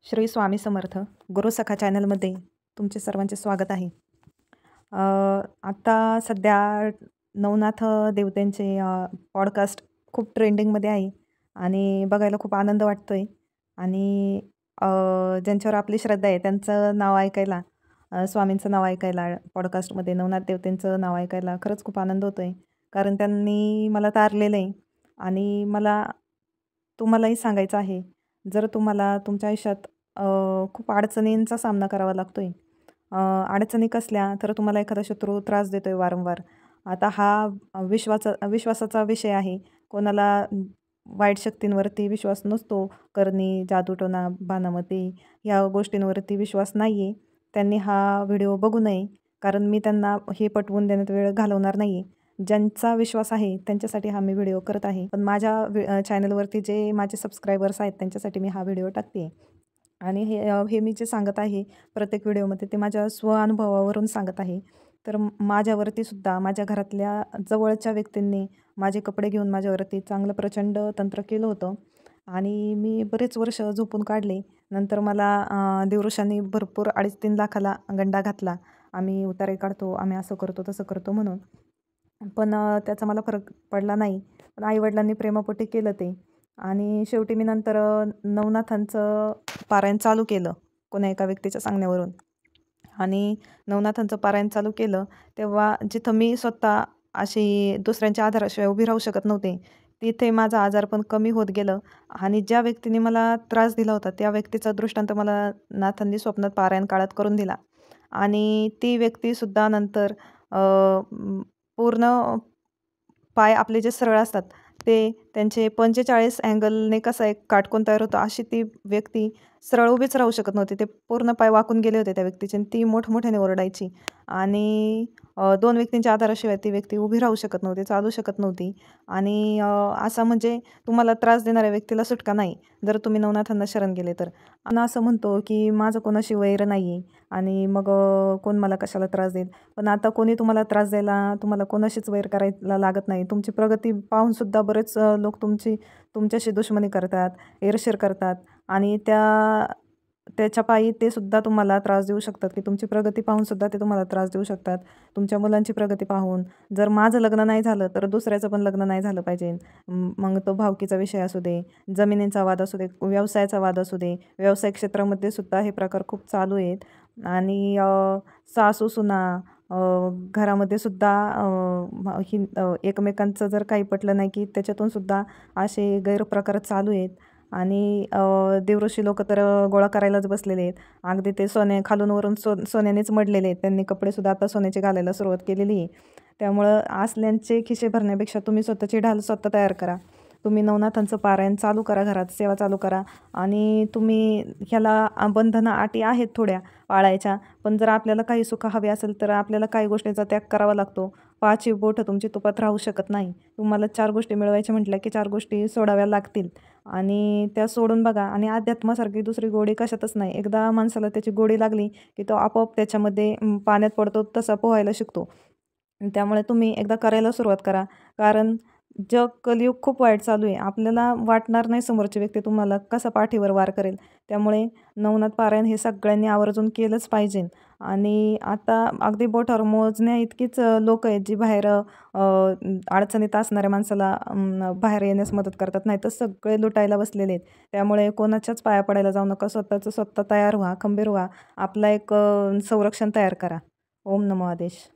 श्री स्वामी समर्थ गुरुसखा चॅनलमध्ये तुमचे सर्वांचे स्वागत आहे. आता सध्या नवनाथ देवतेंचे पॉडकास्ट खूप ट्रेंडिंगमध्ये आहे आणि बघायला खूप आनंद वाटतो आहे. आणि ज्यांच्यावर आपली श्रद्धा आहे त्यांचं नाव ऐकायला, स्वामींचं नाव ऐकायला, पॉडकास्टमध्ये नवनाथ देवतेंचं नाव ऐकायला खरंच खूप आनंद होतो आहे. कारण त्यांनी मला तारलेलं आहे आणि मला तुम्हालाही सांगायचं आहे. जर तुम्हाला तुमच्या आयुष्यात खूप अडचणींचा सामना करावा लागतो आहे, अडचणी कसल्या तर तुम्हाला एखादा शत्रू त्रास देतो आहे वारंवार. आता हा विश्वासाचा विषय आहे. कोणाला वाईट शक्तींवरती विश्वास नसतो. करणी, जादूटोणा, बाणामती ह्या गोष्टींवरती विश्वास नाही आहे. त्यांनी हा व्हिडिओ बघू नये. कारण मी त्यांना हे पटवून देण्यात वेळ घालवणार नाही आहे. ज्यांचा विश्वास आहे त्यांच्यासाठी हा मी व्हिडिओ करत आहे. पण माझ्या चॅनलवरती जे माझे सबस्क्रायबर्स आहेत त्यांच्यासाठी मी हा व्हिडिओ टाकते आहे. आणि हे मी जे सांगत आहे प्रत्येक व्हिडिओमध्ये ते माझ्या स्वअनुभवावरून सांगत आहे. तर माझ्यावरती सुद्धा माझ्या घरातल्या जवळच्या व्यक्तींनी माझे कपडे घेऊन माझ्यावरती चांगलं प्रचंड तंत्र केलं होतं आणि मी बरेच वर्ष झोपून काढले. नंतर मला देवऋषांनी भरपूर 2.5-3 लाखाला गंडा घातला. आम्ही उतारे काढतो, आम्ही असं करतो, तसं करतो म्हणून. पण त्याचा मला फरक पडला नाही. पण आई-वडिलांनी प्रेमापोटी केलं ते. आणि शेवटी मी नंतर नवनाथांचं पारायण चालू केलं कोण्या एका व्यक्तीच्या सांगण्यावरून. आणि नवनाथांचं पारायण चालू केलं तेव्हा जिथं मी स्वतः अशी दुसऱ्यांच्या आधाराशिवाय उभी राहू शकत नव्हते, तिथे माझं आजारपण कमी होत गेलं. आणि ज्या व्यक्तीने मला त्रास दिला होता त्या व्यक्तीचा दृष्टांत मला नाथांनी स्वप्नात पारायण काळात करून दिला. आणि ती व्यक्तीसुद्धा नंतर पूर्ण पाय आपले जे सरळ असतात ते त्यांचे 45 अँगलने कसा एक काटकोन तयार होतो अशी ती व्यक्ती सरळ उभीच राहू शकत नव्हती. ते पूर्ण पाय वाकून गेले होते त्या व्यक्तीचे आणि ती मोठमोठ्याने ओरडायची. आणि 2 व्यक्तींच्या आधाराशिवाय ती व्यक्ती उभी राहू शकत नव्हती, चालू शकत नव्हती. आणि असा म्हणजे तुम्हाला त्रास देणाऱ्या व्यक्तीला सुटका नाही जर तुम्ही नवनाथांना शरण गेले तर. आणि असं म्हणतो की माझं कोणाशी वैर नाही आहे आणि मग कोण मला कशाला त्रास देईल. पण आता कोणी तुम्हाला त्रास द्यायला तुम्हाला कोणाशीच वैर करायला लागत नाही. तुमची प्रगती पाहूनसुद्धा बरेच लोक तुमच्याशी दुश्मनी करतात, ईर्ष्या करतात आणि त्याच्या पायी ते सुद्धा तुम्हाला त्रास देऊ शकतात, की तुमची प्रगती पाहूनसुद्धा ते तुम्हाला त्रास देऊ शकतात. तुमच्या मुलांची प्रगती पाहून. जर माझं लग्न नाही झालं तर दुसऱ्याचं पण लग्न नाही झालं पाहिजे. मग तो भावकीचा विषय असू दे, जमिनींचा वाद असू दे, व्यवसायाचा वाद असू दे. व्यवसाय क्षेत्रामध्ये सुद्धा हे प्रकार खूप चालू आहेत. आणि सासू-सुना घरामध्ये सुद्धा एकमेकांचं जर काही पटलं नाही की त्याच्यातून सुद्धा असे गैरप्रकार चालू आहेत. आणि देवऋषी लोक तर गोळा करायलाच बसलेले आहेत. अगदी ते खालून वरून सोन्यानेच मढलेले आहेत. त्यांनी कपडेसुद्धा आता सोन्याचे घालायला सुरुवात केलेली आहे. त्यामुळं असल्यांचे खिसे भरण्यापेक्षा तुम्ही स्वतःची ढाल स्वतः तयार करा. तुम्ही नवनाथांचं पारायण चालू करा, घरात सेवा चालू करा. आणि तुम्ही ह्याला बंधनं, अटी आहेत थोड्या पाळायच्या. पण जर आपल्याला काही सुख हवे असेल तर आपल्याला काही गोष्टींचा त्याग करावा लागतो. 5ही बोटं तुमची तुपात राहू शकत नाही. तुम्हाला 4 गोष्टी मिळवायच्या म्हटल्या की 4 गोष्टी सोडाव्या लागतील. आणि त्या सोडून बघा. आणि अध्यात्मासारखी दुसरी गोडी कशातच नाही. एकदा माणसाला त्याची गोडी लागली की तो आपोआप त्याच्यामध्ये पाण्यात पडतो तसा पोहायला शिकतो. त्यामुळे तुम्ही एकदा करायला सुरुवात करा. कारण जग कलियुग खूप वाईट चालू आहे. आपल्याला वाटणार नाही समोरची व्यक्ती तुम्हाला कसा पाठीवर वार करेल. त्यामुळे नवनाथ पारायण हे सगळ्यांनी आवर्जून केलंच पाहिजे. आणि आता अगदी बोटावर मोजण्या इतकीच लोक आहेत जी बाहेर अडचणीत असणाऱ्या माणसाला बाहेर येण्यास मदत करतात. नाही तर सगळे लुटायला बसलेले आहेत. त्यामुळे कोणाच्याच पाया पडायला जाऊ नका. स्वतःचं स्वतः तयार व्हा, खंबीर व्हा. आपला एक संरक्षण तयार करा. ओम नमो आदेश.